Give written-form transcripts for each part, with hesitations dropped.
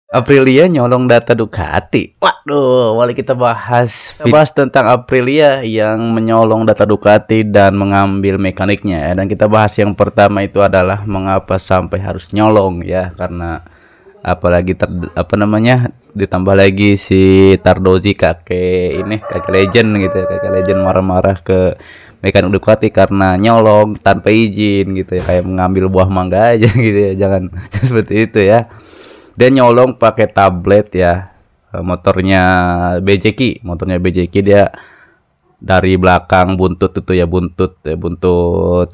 Aprilia nyolong data Ducati. Waduh, mari kita bahas tentang Aprilia yang menyolong data Ducati dan mengambil mekaniknya ya. Dan kita bahas yang pertama itu adalah mengapa sampai harus nyolong ya, karena apalagi apa namanya, ditambah lagi si Tardozi kakek legend gitu ya, kakek legend marah-marah ke mekanik Ducati karena nyolong tanpa izin gitu ya, kayak mengambil buah mangga aja gitu ya, jangan seperti itu ya. Dia nyolong pakai tablet ya, motornya BJK dia dari belakang buntut itu ya, buntut buntut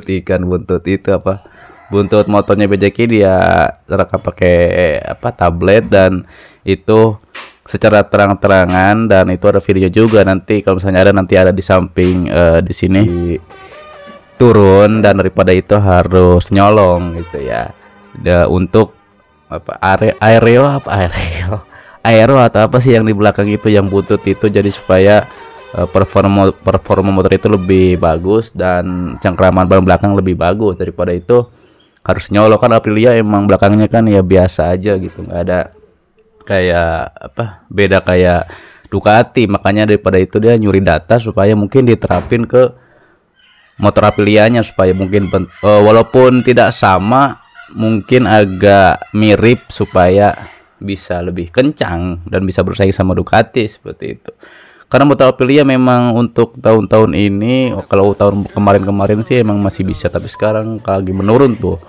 ikan, buntut itu apa, buntut motornya BJK dia rekam pakai tablet, dan itu secara terang-terangan, dan itu ada video juga, nanti kalau misalnya ada, nanti ada di samping di sini turun, dan daripada itu harus nyolong gitu ya. Untuk aero atau apa sih yang di belakang itu yang buntut itu, jadi supaya performa motor itu lebih bagus dan cengkraman ban belakang lebih bagus. Daripada itu harus nyolong, kan Aprilia emang belakangnya kan ya biasa aja gitu, nggak ada kayak beda kayak Ducati. Makanya daripada itu dia nyuri data supaya mungkin diterapin ke motor Aprilianya, supaya mungkin walaupun tidak sama, mungkin agak mirip, supaya bisa lebih kencang dan bisa bersaing sama Ducati seperti itu. Karena motor Aprilia memang untuk tahun-tahun ini, kalau tahun kemarin-kemarin sih emang masih bisa, tapi sekarang lagi menurun tuh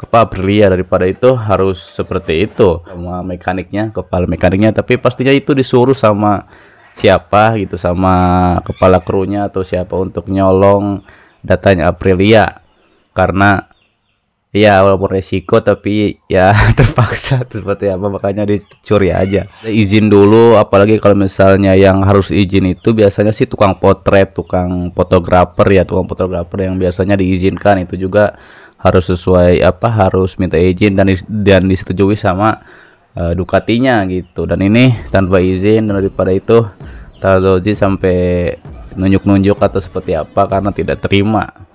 Aprilia. Daripada itu harus seperti itu sama mekaniknya, kepala mekaniknya, tapi pastinya itu disuruh sama siapa gitu, sama kepala krunya atau siapa, untuk nyolong datanya Aprilia. Karena ya walaupun resiko, tapi ya terpaksa seperti apa, makanya dicuri aja. Izin dulu, apalagi kalau misalnya yang harus izin itu biasanya sih tukang potret, tukang fotografer ya, tukang fotografer yang biasanya diizinkan. Itu juga harus sesuai harus minta izin dan disetujui sama Ducatinya gitu. Dan ini tanpa izin, dan daripada itu Tardozi sampai nunjuk-nunjuk atau seperti apa karena tidak terima.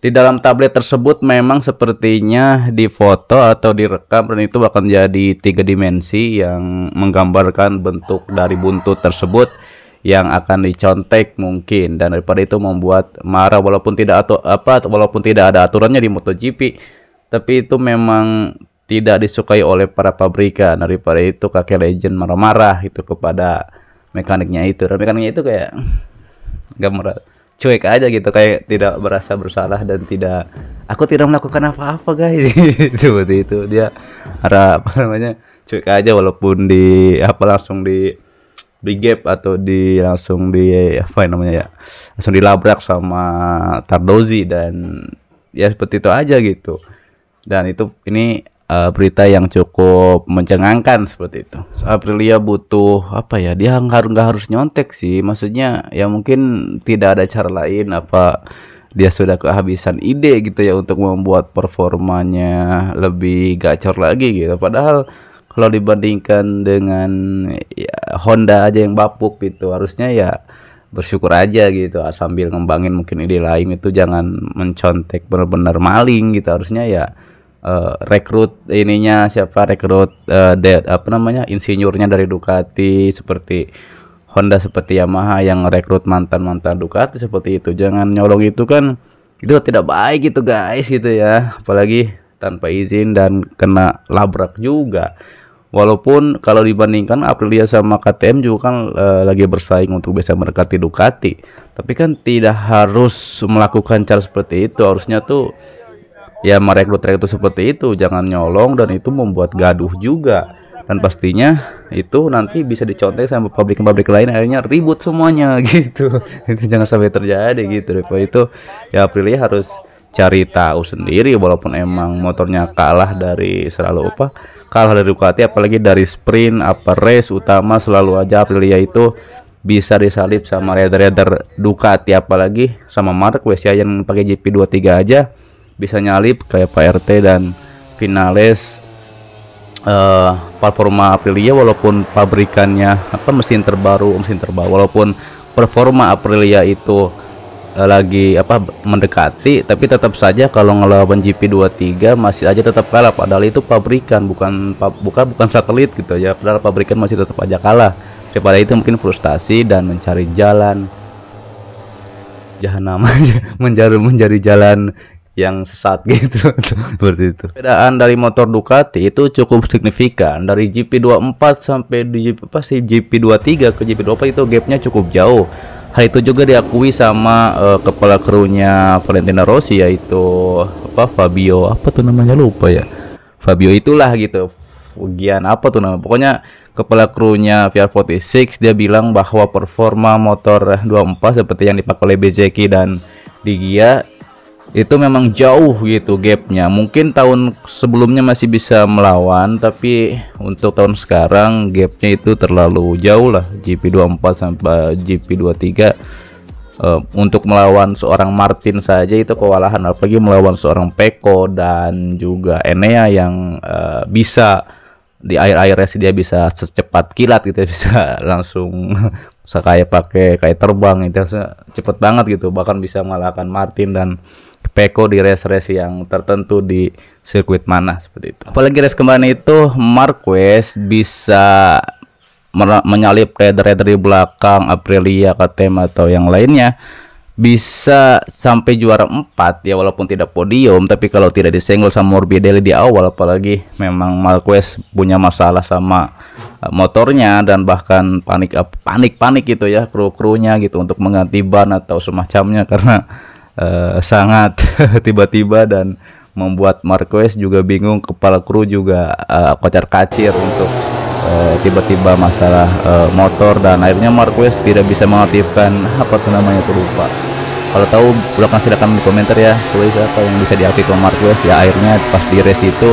Di dalam tablet tersebut memang sepertinya difoto atau direkam, dan itu akan jadi 3 dimensi yang menggambarkan bentuk dari buntut tersebut yang akan dicontek mungkin. Dan daripada itu membuat marah, walaupun tidak ada aturannya di MotoGP, tapi itu memang tidak disukai oleh para pabrikan. Daripada itu kakek legend marah-marah itu kepada mekaniknya itu, dan mekaniknya itu kayak nggak cuek aja gitu, kayak tidak merasa bersalah dan aku tidak melakukan apa-apa guys. Seperti itu dia, cuek aja, walaupun langsung di gap atau langsung langsung dilabrak sama Tardozi, dan ya seperti itu aja gitu. Dan ini berita yang cukup mencengangkan seperti itu. Aprilia butuh dia nggak harus nyontek sih, maksudnya ya mungkin tidak ada cara lain, dia sudah kehabisan ide gitu ya untuk membuat performanya lebih gacor lagi gitu. Padahal kalau dibandingkan dengan Honda aja yang bapuk gitu, harusnya ya bersyukur aja gitu, sambil ngembangin mungkin ide lain. Itu jangan mencontek benar-benar maling gitu. Harusnya ya rekrut insinyurnya dari Ducati, seperti Honda, seperti Yamaha, yang rekrut mantan Ducati seperti itu. Jangan nyolong, itu kan itu tidak baik gitu guys gitu ya, apalagi tanpa izin dan kena labrak juga. Walaupun kalau dibandingkan Aprilia sama KTM juga kan lagi bersaing untuk bisa mendekati Ducati, tapi kan tidak harus melakukan cara seperti itu. Harusnya tuh ya merekrut seperti itu, jangan nyolong, dan itu membuat gaduh juga, dan pastinya itu nanti bisa dicontek sama pabrik-pabrik lain, akhirnya ribut semuanya gitu. Itu jangan sampai terjadi gitu. Itu ya Aprilia harus cari tahu sendiri, walaupun emang motornya kalah dari Ducati, apalagi dari sprint race utama selalu aja Aprilia itu bisa disalip sama rider Ducati, apalagi sama Marquez ya, yang pakai GP23 aja bisa nyalip kayak Pak RT dan Vinales. Performa Aprilia walaupun pabrikannya mesin terbaru, walaupun performa Aprilia itu lagi mendekati, tapi tetap saja kalau ngelawan GP23 masih aja tetap kalah, padahal itu pabrikan, bukan satelit gitu ya, padahal pabrikan masih tetap aja kalah. Daripada itu mungkin frustasi dan mencari jalan jahanam aja, mencari jalan yang sesat gitu. Seperti itu. Perbedaan dari motor Ducati itu cukup signifikan dari GP24 sampai di GP23 ke GP24 itu gapnya cukup jauh. Hal itu juga diakui sama kepala krunya Valentino Rossi, yaitu Fabio lupa ya, Fabio itulah gitu, ujian pokoknya kepala krunya VR46. Dia bilang bahwa performa motor 24 seperti yang dipakai oleh Bezzecchi dan Di Gia itu memang jauh gitu gapnya. Mungkin tahun sebelumnya masih bisa melawan, tapi untuk tahun sekarang gapnya itu terlalu jauh lah. GP24 sampai GP23 untuk melawan seorang Martin saja itu kewalahan, apalagi melawan seorang Pecco dan juga Enea yang bisa di air race dia bisa secepat kilat gitu, bisa langsung kayak terbang itu cepet banget gitu, bahkan bisa mengalahkan Martin dan Pecco di race-race yang tertentu di sirkuit mana seperti itu. Apalagi race kemarin itu Marquez bisa menyalip rider di belakang, Aprilia, KTM atau yang lainnya, bisa sampai juara 4 ya, walaupun tidak podium, tapi kalau tidak disenggol sama Morbidelli di awal, apalagi memang Marquez punya masalah sama motornya dan bahkan panik gitu ya kru-krunya gitu untuk mengganti ban atau semacamnya, karena sangat tiba-tiba dan membuat Marquez juga bingung, kepala kru juga kocar-kacir untuk tiba-tiba masalah motor, dan akhirnya Marquez tidak bisa mengaktifkan lupa. Kalau tahu silahkan silakan di komentar ya, tulis apa yang bisa diaktifkan Marquez ya. Akhirnya pas di race itu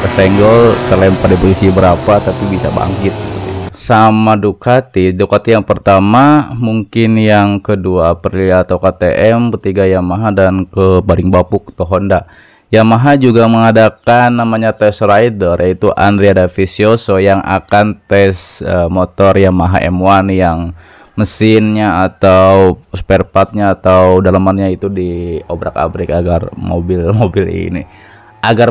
tersenggol, terlempar di posisi berapa tapi bisa bangkit. Sama Ducati yang pertama, mungkin yang kedua Aprilia atau KTM, ketiga Yamaha, dan ke paling bapuk ke Honda. Yamaha juga mengadakan namanya test rider, yaitu Andrea Dovizioso yang akan tes motor Yamaha M1 yang mesinnya atau spare partnya atau dalamannya itu diobrak-abrik agar motor ini agar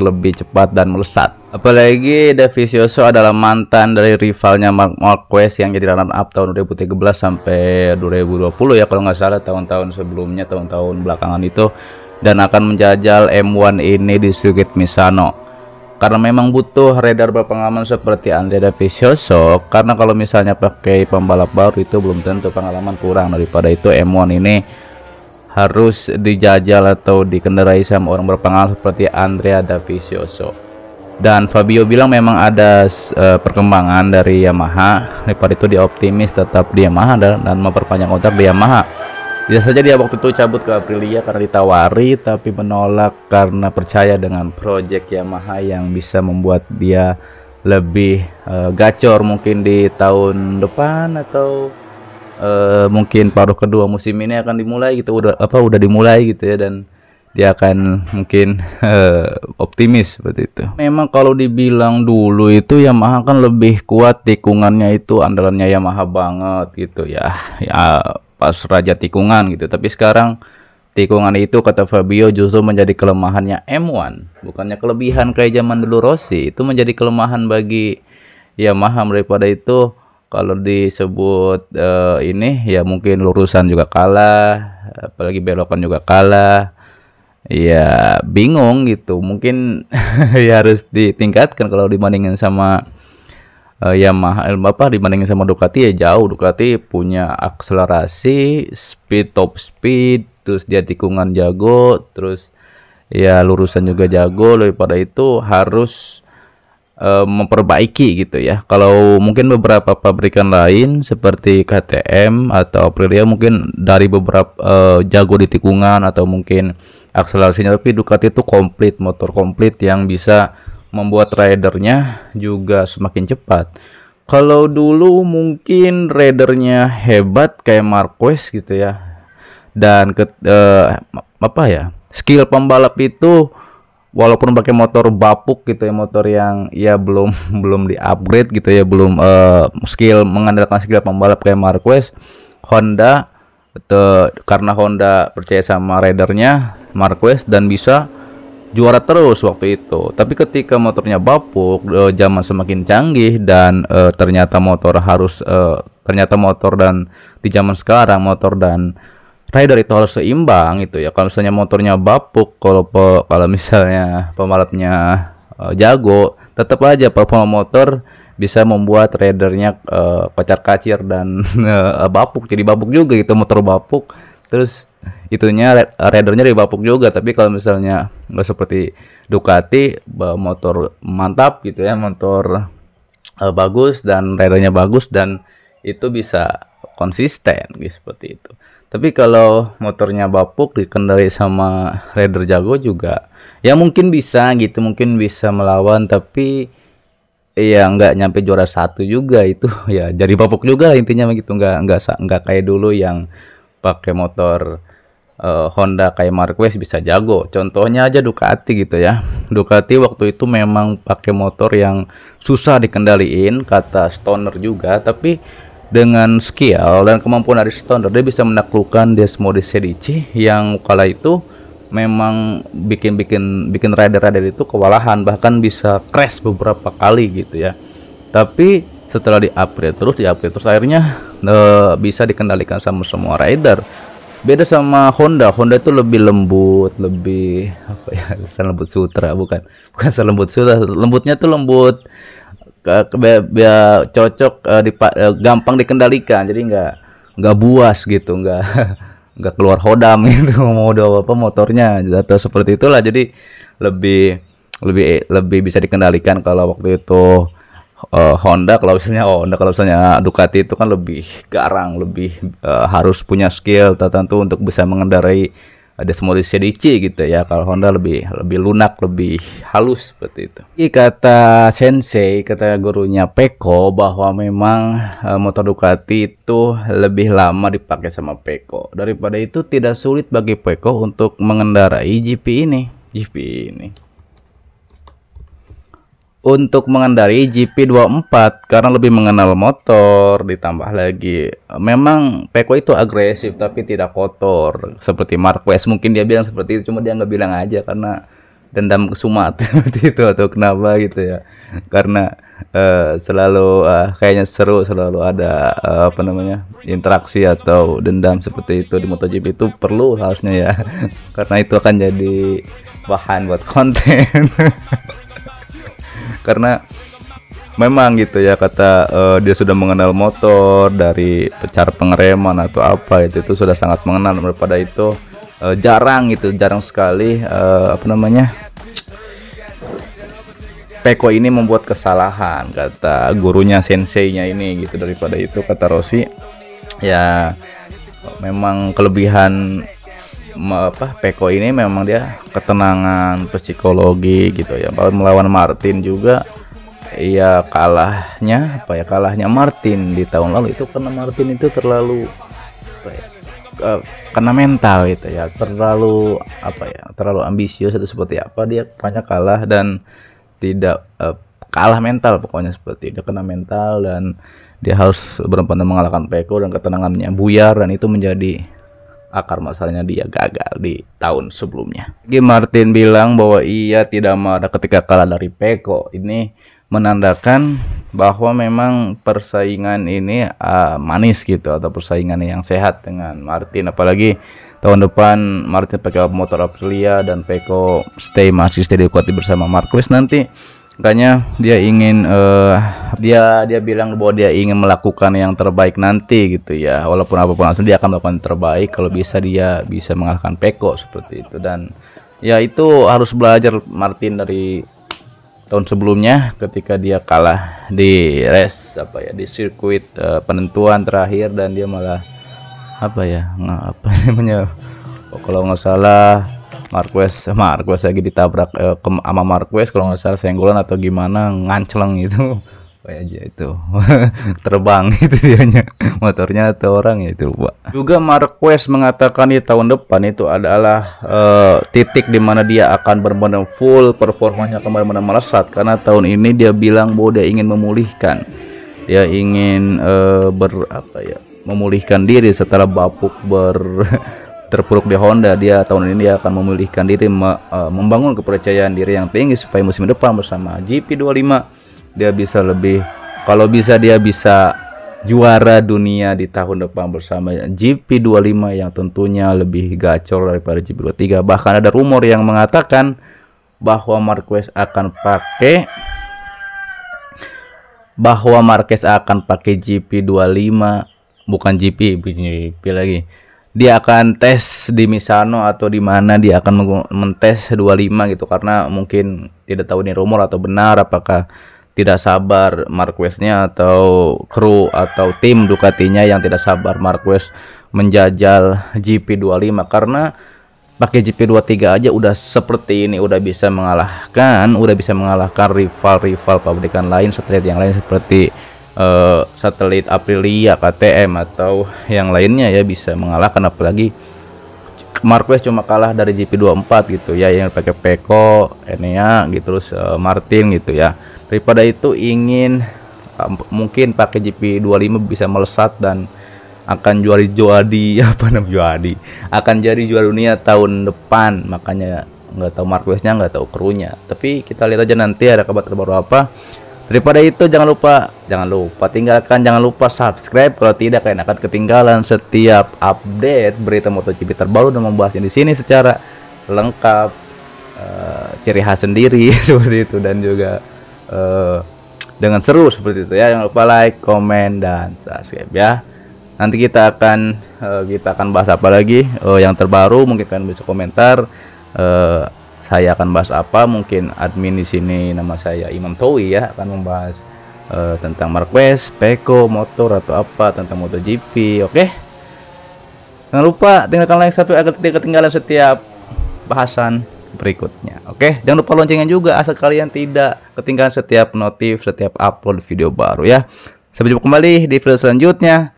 lebih cepat dan melesat. Apalagi Dovizioso adalah mantan dari rivalnya Marquez yang jadi runner up tahun 2013 sampai 2020 ya kalau nggak salah, tahun-tahun sebelumnya, tahun-tahun belakangan itu, dan akan menjajal M1 ini di sirkuit Misano. Karena memang butuh rider berpengalaman seperti Andrea Dovizioso, karena kalau misalnya pakai pembalap baru itu belum tentu, pengalaman kurang. Daripada itu M1 ini harus dijajal atau dikendarai sama orang berpengalaman seperti Andrea Dovizioso. Dan Fabio bilang memang ada perkembangan dari Yamaha, daripada itu dia optimis tetap di Yamaha dan memperpanjang kontrak di Yamaha. Bisa saja dia waktu itu cabut ke Aprilia karena ditawari, tapi menolak karena percaya dengan project Yamaha yang bisa membuat dia lebih gacor mungkin di tahun depan, atau mungkin paruh kedua musim ini akan dimulai gitu, udah dimulai gitu ya, dan dia akan mungkin optimis seperti itu. Memang kalau dibilang dulu itu Yamaha kan lebih kuat, tikungannya itu andalannya Yamaha banget gitu ya pas raja tikungan gitu. Tapi sekarang tikungan itu kata Fabio justru menjadi kelemahannya M1, bukannya kelebihan kayak zaman dulu Rossi. Itu menjadi kelemahan bagi Yamaha. Daripada itu kalau disebut ini ya mungkin lurusan juga kalah, apalagi belokan juga kalah. Ya bingung gitu, mungkin ya harus ditingkatkan kalau dibandingin sama Yamaha, dibandingin sama Ducati ya jauh. Ducati punya akselerasi, top speed, terus dia tikungan jago, terus ya lurusan juga jago. Daripada itu harus memperbaiki gitu ya. Kalau mungkin beberapa pabrikan lain seperti KTM atau Aprilia mungkin dari beberapa jago di tikungan atau mungkin akselerasinya, tapi Ducati itu komplit, motor komplit yang bisa membuat ridernya juga semakin cepat. Kalau dulu mungkin ridernya hebat kayak Marquez gitu ya, dan skill pembalap itu walaupun pakai motor bapuk gitu ya, motor yang ya belum di upgrade gitu ya, belum mengandalkan skill pembalap kayak Marquez, Honda karena Honda percaya sama ridernya Marquez dan bisa juara terus waktu itu. Tapi ketika motornya bapuk, zaman semakin canggih dan ternyata motor dan di zaman sekarang motor dan rider itu harus seimbang itu ya. Kalau misalnya motornya bapuk, kalau misalnya pembalapnya jago, tetap aja performa motor bisa membuat ridernya kocar-kacir dan jadi bapuk juga gitu, motor bapuk. Terus itunya ridernya dari bapuk juga. Tapi kalau misalnya nggak seperti Ducati, motor mantap gitu ya, motor bagus dan ridernya bagus, dan itu bisa konsisten gitu, seperti itu. Tapi kalau motornya bapuk dikendali sama rider jago juga ya mungkin bisa gitu, mungkin bisa melawan, tapi ya nggak nyampe juara satu juga itu ya, jadi bapuk juga intinya begitu. Nggak kayak dulu yang pakai motor Honda kayak Marquez bisa jago. Contohnya aja Ducati gitu ya. Ducati waktu itu memang pakai motor yang susah dikendaliin kata Stoner juga, tapi dengan skill dan kemampuan dari Stoner dia bisa menaklukkan Desmodici yang kala itu memang bikin rider itu kewalahan, bahkan bisa crash beberapa kali gitu ya. Tapi setelah di-upgrade terus akhirnya bisa dikendalikan sama semua rider. Beda sama Honda itu lebih lembut, lebih apa ya, lembut sutra, bukan selembut sutra, lembutnya tuh lembut cocok, gampang dikendalikan, jadi nggak buas gitu, nggak keluar hodam gitu mau apa motornya atau seperti itulah. Jadi lebih bisa dikendalikan kalau waktu itu Honda. Kalau misalnya Ducati itu kan lebih garang, lebih harus punya skill tertentu untuk bisa mengendarai Desmodici gitu ya. Kalau Honda lebih lunak, lebih halus seperti itu. Kata gurunya Pecco bahwa memang motor Ducati itu lebih lama dipakai sama Pecco. Daripada itu tidak sulit bagi Pecco untuk mengendarai GP ini. Untuk mengendarai GP24 karena lebih mengenal motor, ditambah lagi memang Pecco itu agresif tapi tidak kotor seperti Marquez. Mungkin dia bilang seperti itu, cuma dia nggak bilang aja karena dendam kesumat seperti itu atau kenapa gitu ya. Karena selalu kayaknya seru, selalu ada interaksi atau dendam seperti itu di MotoGP, itu perlu harusnya ya karena itu akan jadi bahan buat konten. Karena memang gitu ya, kata dia sudah mengenal motor dari cara pengereman atau apa itu sudah sangat mengenal. Daripada itu jarang sekali Pecco ini membuat kesalahan, kata gurunya, senseinya ini gitu. Daripada itu kata Rossi ya memang kelebihan Pecco ini memang dia ketenangan, psikologi gitu ya. Melawan Martin juga ya kalahnya Martin di tahun lalu itu karena Martin itu terlalu kena mental gitu ya, terlalu ambisius atau seperti apa, dia banyak kalah dan tidak kalah mental, pokoknya seperti itu, kena mental dan dia harus benar-benar mengalahkan Pecco dan ketenangannya buyar, dan itu menjadi akar masalahnya dia gagal di tahun sebelumnya. Martin bilang bahwa ia tidak marah ketika kalah dari Pecco. Ini menandakan bahwa memang persaingan ini manis gitu, atau persaingan yang sehat dengan Martin. Apalagi tahun depan Martin pakai motor Aprilia dan Pecco masih stay di Ducati bersama Marquez nanti. Makanya dia ingin dia bilang bahwa dia ingin melakukan yang terbaik nanti gitu ya, walaupun apapun hasil dia akan melakukan yang terbaik. Kalau bisa dia bisa mengalahkan Pecco seperti itu, dan ya itu harus belajar Martin dari tahun sebelumnya ketika dia kalah di race di sirkuit penentuan terakhir, dan dia malah kalau nggak salah Marquez lagi ditabrak sama Marquez, kalau nggak salah senggolan atau gimana, nganceleng itu aja itu terbang itu dianya, motornya atau orang itu Pak. Juga Marquez mengatakan di tahun depan itu adalah titik dimana dia akan benar-benar full, performanya akan benar-benar melesat, karena tahun ini dia bilang bahwa dia ingin memulihkan, dia ingin memulihkan diri setelah bapuk terpuruk di Honda. Dia tahun ini dia akan memulihkan diri, membangun kepercayaan diri yang tinggi supaya musim depan bersama GP25 dia bisa lebih, kalau bisa dia bisa juara dunia di tahun depan bersama GP25 yang tentunya lebih gacor daripada GP23. Bahkan ada rumor yang mengatakan bahwa Marquez akan pakai GP25, bukan GP lagi. Dia akan tes di Misano atau di mana dia akan mentes 25 gitu, karena mungkin tidak tahu ini rumor atau benar, apakah tidak sabar Marqueznya atau kru atau tim Ducatinya yang tidak sabar Marquez menjajal GP25, karena pakai GP23 aja udah seperti ini, udah bisa mengalahkan rival-rival pabrikan lain, satelit yang lain seperti satelit Aprilia, KTM atau yang lainnya ya, bisa mengalahkan. Apalagi Marquez cuma kalah dari GP24 gitu ya, yang pakai Pecco, Enea gitu, terus Martin gitu ya. Daripada itu ingin mungkin pakai GP25 bisa melesat dan akan akan jadi juara dunia tahun depan. Makanya nggak tahu Marqueznya, nggak tahu krunya, tapi kita lihat aja nanti ada kabar terbaru apa. Daripada itu jangan lupa subscribe, kalau tidak kalian akan ketinggalan setiap update berita MotoGP terbaru dan membahasnya di sini secara lengkap, ciri khas sendiri seperti itu, dan juga dengan seru seperti itu ya. Jangan lupa like, komen, dan subscribe ya. Nanti kita akan bahas apa lagi yang terbaru, mungkin kalian bisa komentar. Saya akan bahas apa, mungkin admin di sini nama saya Imam Towi ya, akan membahas tentang Marquez, Pecco, motor atau apa tentang MotoGP. Oke. Jangan lupa tinggalkan like agar tidak ketinggalan setiap bahasan berikutnya. Oke, jangan lupa loncengnya juga asal kalian tidak ketinggalan setiap notif, setiap upload video baru ya. Sampai jumpa kembali di video selanjutnya.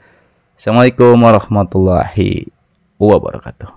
Assalamualaikum warahmatullahi wabarakatuh.